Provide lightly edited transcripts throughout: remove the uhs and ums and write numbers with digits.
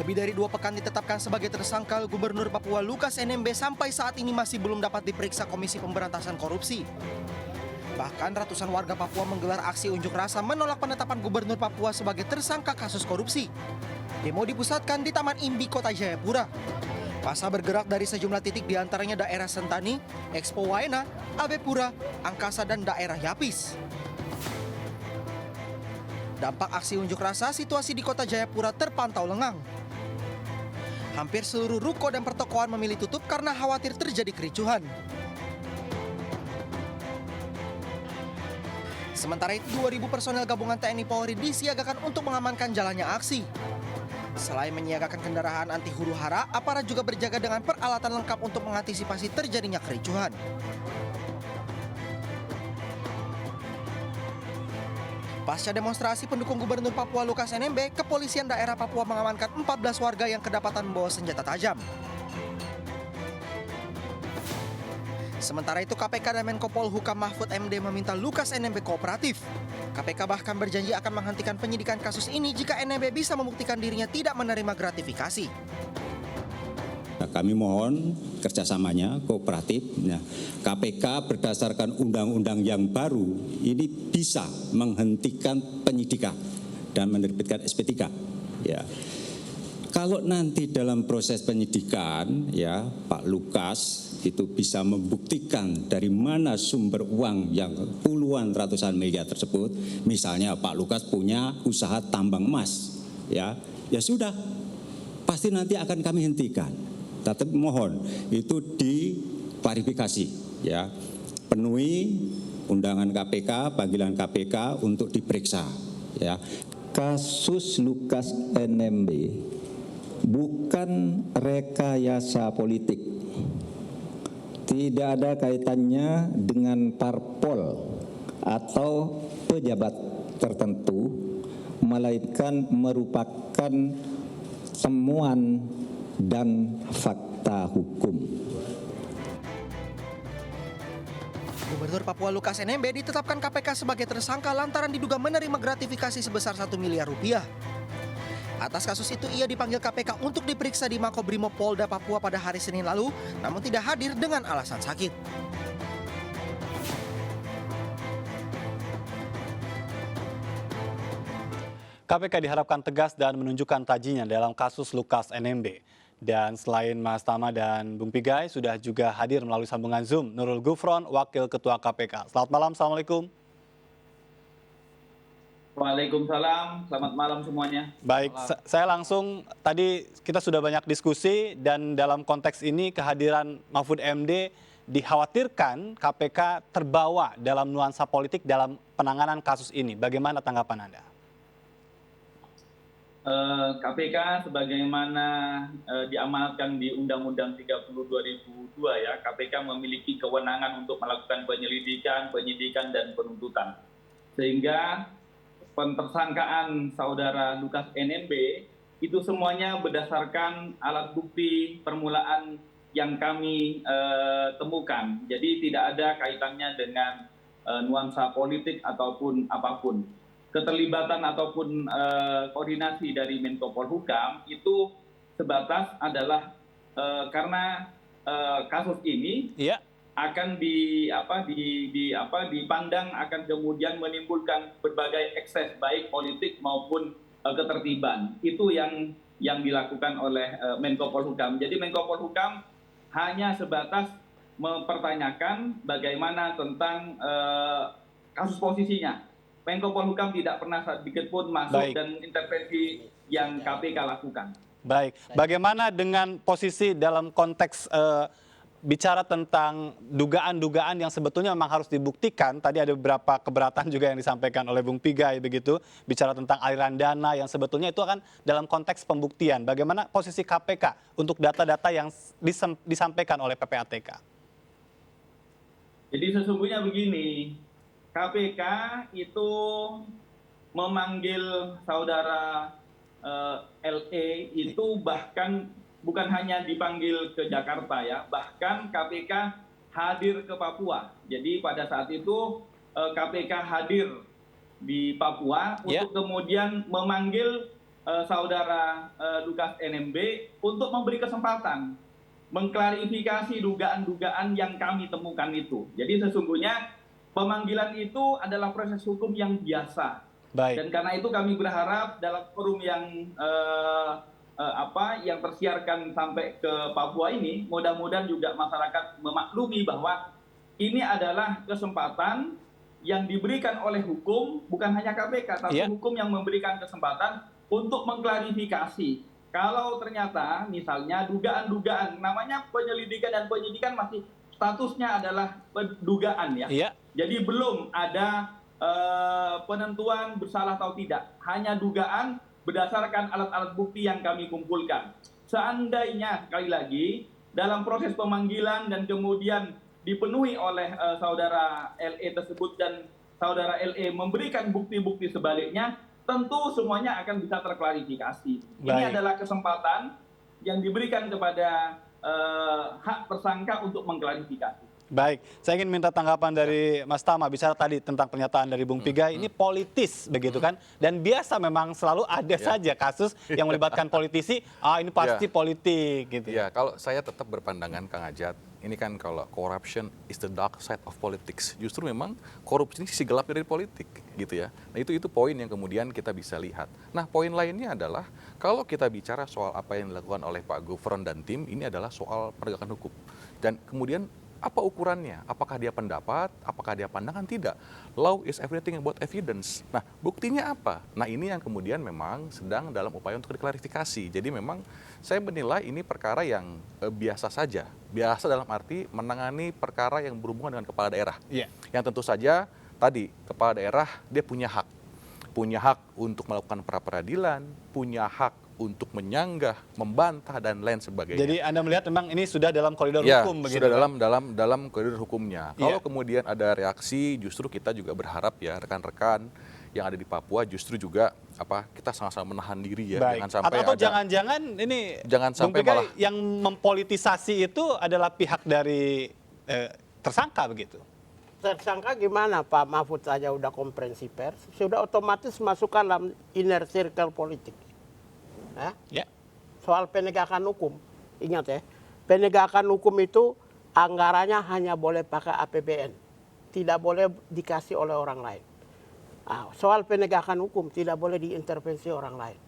Lebih dari 2 pekan ditetapkan sebagai tersangka, Gubernur Papua Lukas NMB sampai saat ini masih belum dapat diperiksa Komisi Pemberantasan Korupsi. Bahkan ratusan warga Papua menggelar aksi unjuk rasa menolak penetapan Gubernur Papua sebagai tersangka kasus korupsi. Demo dipusatkan di Taman Imbi, Kota Jayapura. Massa bergerak dari sejumlah titik diantaranya daerah Sentani, Expo Waena, Abepura, Angkasa, dan daerah Yapis. Dampak aksi unjuk rasa, situasi di Kota Jayapura terpantau lengang. Hampir seluruh ruko dan pertokoan memilih tutup karena khawatir terjadi kericuhan. Sementara itu 2.000 personel gabungan TNI Polri disiagakan untuk mengamankan jalannya aksi. Selain menyiagakan kendaraan anti huru-hara, aparat juga berjaga dengan peralatan lengkap untuk mengantisipasi terjadinya kericuhan. Pasca demonstrasi pendukung Gubernur Papua Lukas NMB, kepolisian daerah Papua mengamankan 14 warga yang kedapatan membawa senjata tajam. Sementara itu KPK dan Menko Polhukam Mahfud MD meminta Lukas NMB kooperatif. KPK bahkan berjanji akan menghentikan penyidikan kasus ini jika NMB bisa membuktikan dirinya tidak menerima gratifikasi. Kami mohon kerjasamanya kooperatif. Nah, KPK berdasarkan undang-undang yang baru ini bisa menghentikan penyidikan dan menerbitkan SP3. Ya. Kalau nanti dalam proses penyidikan, ya Pak Lukas itu bisa membuktikan dari mana sumber uang yang puluhan ratusan miliar tersebut, misalnya Pak Lukas punya usaha tambang emas, ya sudah, pasti nanti akan kami hentikan. Tapi mohon itu diklarifikasi, ya penuhi undangan KPK, panggilan KPK untuk diperiksa, ya. Kasus Lukas NMB bukan rekayasa politik. Tidak ada kaitannya dengan parpol atau pejabat tertentu, melainkan merupakan temuan dan fakta hukum. Gubernur Papua Lukas NMB ditetapkan KPK sebagai tersangka lantaran diduga menerima gratifikasi sebesar 1 miliar rupiah. Atas kasus itu ia dipanggil KPK untuk diperiksa di Makobrimob Polda Papua pada hari Senin lalu, namun tidak hadir dengan alasan sakit. KPK diharapkan tegas dan menunjukkan tajinya dalam kasus Lukas NMB. Dan selain Mas Tama dan Bung Pigai, sudah juga hadir melalui sambungan Zoom Nurul Gufron, Wakil Ketua KPK. Selamat malam, Assalamualaikum. Waalaikumsalam, selamat malam semuanya. Baik, saya langsung, tadi kita sudah banyak diskusi dan dalam konteks ini kehadiran Mahfud MD dikhawatirkan KPK terbawa dalam nuansa politik dalam penanganan kasus ini. Bagaimana tanggapan Anda? KPK sebagaimana diamanatkan di Undang-Undang 30 2002 ya, KPK memiliki kewenangan untuk melakukan penyelidikan, penyidikan, dan penuntutan. Sehingga pentersangkaan saudara Lukas NMB itu semuanya berdasarkan alat bukti permulaan yang kami temukan. Jadi tidak ada kaitannya dengan nuansa politik ataupun apapun. Keterlibatan ataupun koordinasi dari Menko Polhukam itu sebatas adalah karena kasus ini akan dipandang akan kemudian menimbulkan berbagai ekses baik politik maupun ketertiban. Itu yang dilakukan oleh Menko Polhukam. Jadi Menko Polhukam hanya sebatas mempertanyakan bagaimana tentang kasus posisinya. Menko Polhukam tidak pernah sedikit pun masuk dan intervensi yang KPK lakukan. Baik, bagaimana dengan posisi dalam konteks bicara tentang dugaan-dugaan yang sebetulnya memang harus dibuktikan? Tadi ada beberapa keberatan juga yang disampaikan oleh Bung Pigai begitu, bicara tentang aliran dana yang sebetulnya itu akan dalam konteks pembuktian. Bagaimana posisi KPK untuk data-data yang disampaikan oleh PPATK? Jadi sesungguhnya begini, KPK itu memanggil saudara LE itu bahkan bukan hanya dipanggil ke Jakarta ya, bahkan KPK hadir ke Papua. Jadi pada saat itu KPK hadir di Papua untuk kemudian memanggil saudara Lukas NMB untuk memberi kesempatan mengklarifikasi dugaan-dugaan yang kami temukan itu. Jadi sesungguhnya pemanggilan itu adalah proses hukum yang biasa. Baik. Dan karena itu kami berharap dalam forum yang yang tersiarkan sampai ke Papua ini, mudah-mudahan juga masyarakat memaklumi bahwa ini adalah kesempatan yang diberikan oleh hukum, bukan hanya KPK, tapi hukum yang memberikan kesempatan untuk mengklarifikasi. Kalau ternyata misalnya dugaan-dugaan, namanya penyelidikan dan penyidikan masih statusnya adalah dugaan ya. Jadi belum ada penentuan bersalah atau tidak, hanya dugaan berdasarkan alat-alat bukti yang kami kumpulkan. Seandainya, sekali lagi, dalam proses pemanggilan dan kemudian dipenuhi oleh saudara LE tersebut dan saudara LE memberikan bukti-bukti sebaliknya, tentu semuanya akan bisa terklarifikasi. Ini adalah kesempatan yang diberikan kepada hak tersangka untuk mengklarifikasi. Baik, saya ingin minta tanggapan dari Mas Tama, bicara tadi tentang pernyataan dari Bung Pigai, ini politis begitu kan, dan biasa memang selalu ada saja kasus yang melibatkan politisi, ini pasti politik gitu. Ya, kalau saya tetap berpandangan Kang Ajat, ini kan kalau corruption is the dark side of politics, justru memang korupsi ini sisi gelap dari politik gitu ya. Nah itu poin yang kemudian kita bisa lihat. Nah poin lainnya adalah kalau kita bicara soal apa yang dilakukan oleh Pak Gufron dan tim, ini adalah soal penegakan hukum. Dan kemudian apa ukurannya? Apakah dia pendapat? Apakah dia pandangan? Tidak. Law is everything about evidence. Nah, buktinya apa? Nah, ini yang kemudian memang sedang dalam upaya untuk diklarifikasi. Jadi memang saya menilai ini perkara yang biasa saja. Biasa dalam arti menangani perkara yang berhubungan dengan kepala daerah. Yang tentu saja tadi kepala daerah dia punya hak. Punya hak untuk melakukan pra-peradilan, punya hak untuk menyanggah, membantah dan lain sebagainya. Jadi Anda melihat memang ini sudah dalam koridor hukum begitu. Sudah dalam koridor hukumnya. Kalau kemudian ada reaksi, justru kita juga berharap ya rekan-rekan yang ada di Papua justru juga kita sama-sama menahan diri ya. Baik. Jangan sampai atau jangan-jangan ini sampai malah yang mempolitisasi itu adalah pihak dari tersangka begitu. Tersangka gimana Pak Mahfud saja udah konferensi pers, sudah otomatis masuk dalam inner circle politik. Soal penegakan hukum, ingat ya, penegakan hukum itu anggarannya hanya boleh pakai APBN, tidak boleh dikasih oleh orang lain. Soal penegakan hukum tidak boleh diintervensi orang lain.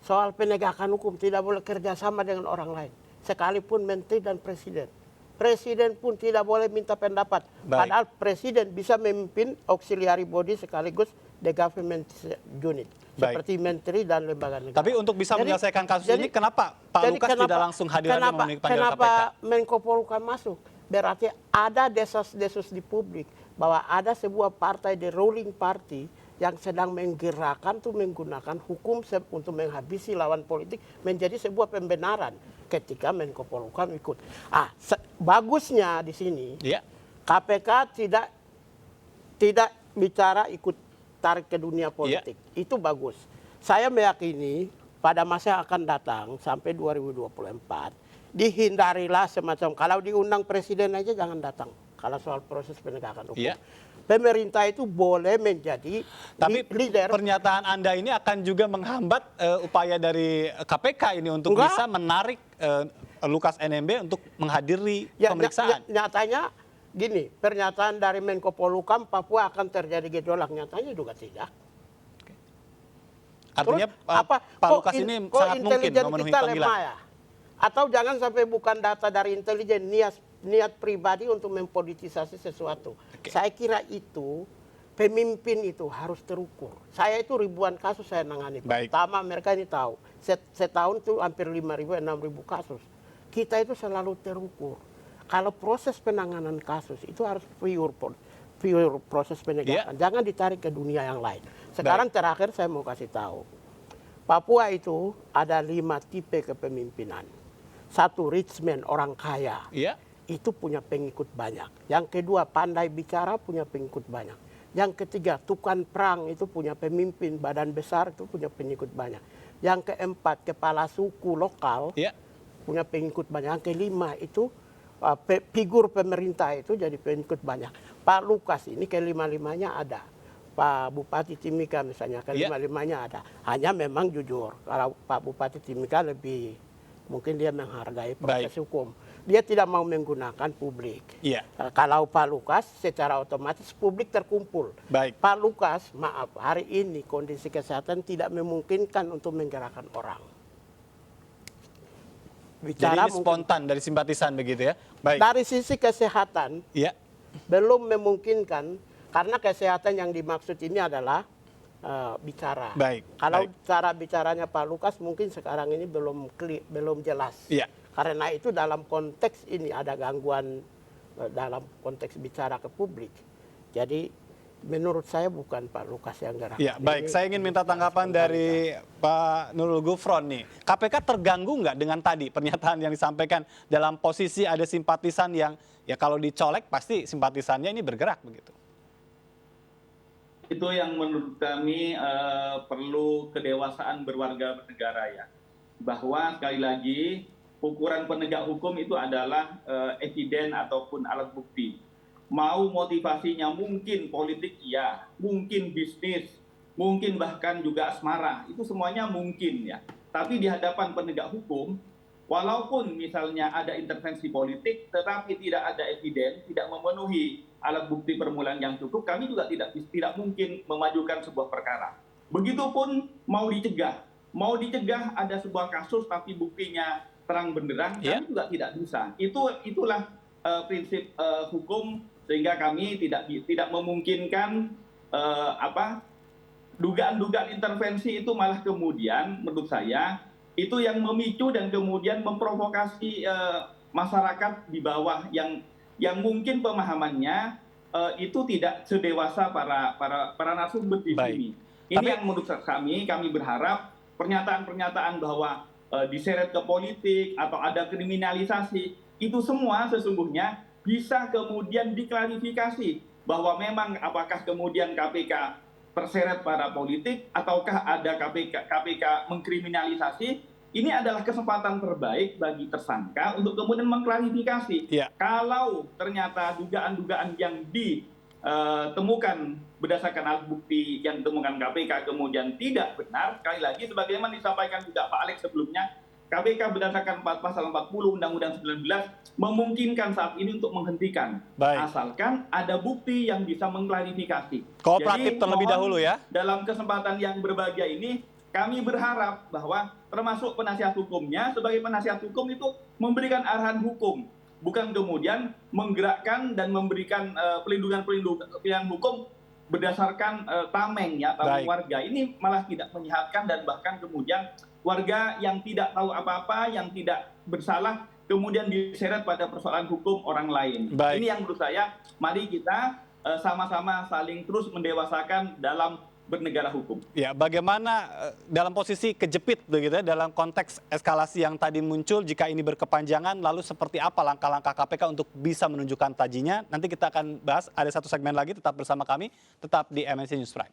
Soal penegakan hukum tidak boleh kerjasama dengan orang lain, sekalipun menteri dan presiden. Presiden pun tidak boleh minta pendapat. Padahal presiden bisa memimpin auxiliary body sekaligus the government unit. Seperti menteri dan lembaga negara. Tapi untuk bisa menyelesaikan kasus ini, kenapa Pak Lukas tidak langsung hadir aja memenuhi panggilan KPK? Kenapa Menko Polhukam masuk? Berarti ada desas-desus di publik bahwa ada sebuah partai, the ruling party, yang sedang menggerakkan tuh menggunakan hukum untuk menghabisi lawan politik menjadi sebuah pembenaran ketika Menko Polhukam ikut. Bagusnya di sini KPK tidak bicara ikut tarik ke dunia politik. Itu bagus. Saya meyakini pada masa yang akan datang sampai 2024 dihindarilah semacam, kalau diundang presiden aja jangan datang kalau soal proses penegakan hukum. Pemerintah itu boleh menjadi leader. Pernyataan Anda ini akan juga menghambat upaya dari KPK ini untuk bisa menarik Lukas NMB untuk menghadiri pemeriksaan. Nyatanya gini, pernyataan dari Menko Polhukam Papua akan terjadi gejolak, nyatanya juga tidak. Artinya Pak Lukas ini sangat mungkin memenuhi panggilan. Ya? Atau jangan sampai bukan data dari intelijen, niat pribadi untuk mempolitisasi sesuatu. Saya kira itu pemimpin itu harus terukur. Saya itu ribuan kasus saya nangani. Pertama mereka ini tahu, setahun itu hampir 5.000, 6.000 kasus. Kita itu selalu terukur. Kalau proses penanganan kasus itu harus pure proses penegakan. Jangan ditarik ke dunia yang lain. Sekarang terakhir saya mau kasih tahu. Papua itu ada 5 tipe kepemimpinan. 1, rich man, orang kaya. Itu punya pengikut banyak. Yang kedua, pandai bicara, punya pengikut banyak. Yang ketiga, tukang perang itu punya pemimpin, badan besar itu punya pengikut banyak. Yang keempat, kepala suku lokal punya pengikut banyak. Yang kelima itu figur pemerintah itu jadi pengikut banyak. Pak Lukas ini kelima-limanya ada. Pak Bupati Timika misalnya, kelima-limanya ada. Hanya memang jujur, kalau Pak Bupati Timika lebih, mungkin dia menghargai proses hukum. Dia tidak mau menggunakan publik. Iya. Kalau Pak Lukas, secara otomatis publik terkumpul. Baik. Pak Lukas, maaf, hari ini kondisi kesehatan tidak memungkinkan untuk menggerakkan orang. Jadi ini spontan dari simpatisan begitu ya? Baik. Dari sisi kesehatan, Iya. belum memungkinkan, karena kesehatan yang dimaksud ini adalah bicara. Baik, Kalau baik. cara bicaranya Pak Lukas mungkin sekarang ini belum jelas. Iya. Karena itu dalam konteks ini ada gangguan dalam konteks bicara ke publik. Jadi menurut saya bukan Pak Lukas yang gerak. Ya, baik. Saya ingin minta tanggapan dari Pak Nurul Gufron nih. KPK terganggu nggak dengan tadi pernyataan yang disampaikan dalam posisi ada simpatisan yang ya kalau dicolek pasti simpatisannya ini bergerak begitu. Itu yang menurut kami perlu kedewasaan berwarga bernegara ya. Bahwa sekali lagi ukuran penegak hukum itu adalah eviden ataupun alat bukti. Mau motivasinya mungkin politik iya, mungkin bisnis, mungkin bahkan juga asmara, itu semuanya mungkin ya. Tapi di hadapan penegak hukum, walaupun misalnya ada intervensi politik, tetapi tidak ada eviden, tidak memenuhi alat bukti permulaan yang cukup, kami juga tidak mungkin memajukan sebuah perkara. Begitupun mau dicegah ada sebuah kasus tapi buktinya terang benderang, kami juga tidak bisa. Itulah prinsip hukum, sehingga kami tidak memungkinkan dugaan-dugaan intervensi itu malah kemudian menurut saya itu yang memicu dan kemudian memprovokasi masyarakat di bawah yang mungkin pemahamannya itu tidak sedewasa para narasumber di sini. Ini yang menurut kami berharap pernyataan-pernyataan bahwa diseret ke politik atau ada kriminalisasi, itu semua sesungguhnya bisa kemudian diklarifikasi bahwa memang apakah kemudian KPK terseret pada politik ataukah ada KPK mengkriminalisasi. Ini adalah kesempatan terbaik bagi tersangka untuk kemudian mengklarifikasi. Kalau ternyata dugaan-dugaan yang ditemukan berdasarkan alat bukti yang ditemukan KPK kemudian tidak benar, sekali lagi sebagaimana disampaikan juga Pak Alex sebelumnya, KPK berdasarkan pasal 40 Undang-Undang 19 memungkinkan saat ini untuk menghentikan. Asalkan ada bukti yang bisa mengklarifikasi. Kooperatif terlebih dahulu ya. Dalam kesempatan yang berbahagia ini, kami berharap bahwa termasuk penasihat hukumnya, sebagai penasihat hukum itu memberikan arahan hukum. Bukan kemudian menggerakkan dan memberikan pelindungan hukum berdasarkan tameng warga. Ini malah tidak menyehatkan dan bahkan kemudian warga yang tidak tahu apa-apa, yang tidak bersalah, kemudian diseret pada persoalan hukum orang lain. Ini yang menurut saya, mari kita sama-sama saling terus mendewasakan dalam bernegara hukum. Ya, bagaimana dalam posisi kejepit begitu ya, dalam konteks eskalasi yang tadi muncul, jika ini berkepanjangan, lalu seperti apa langkah-langkah KPK untuk bisa menunjukkan tajinya? Nanti kita akan bahas, ada satu segmen lagi, tetap bersama kami, tetap di MNC News Prime.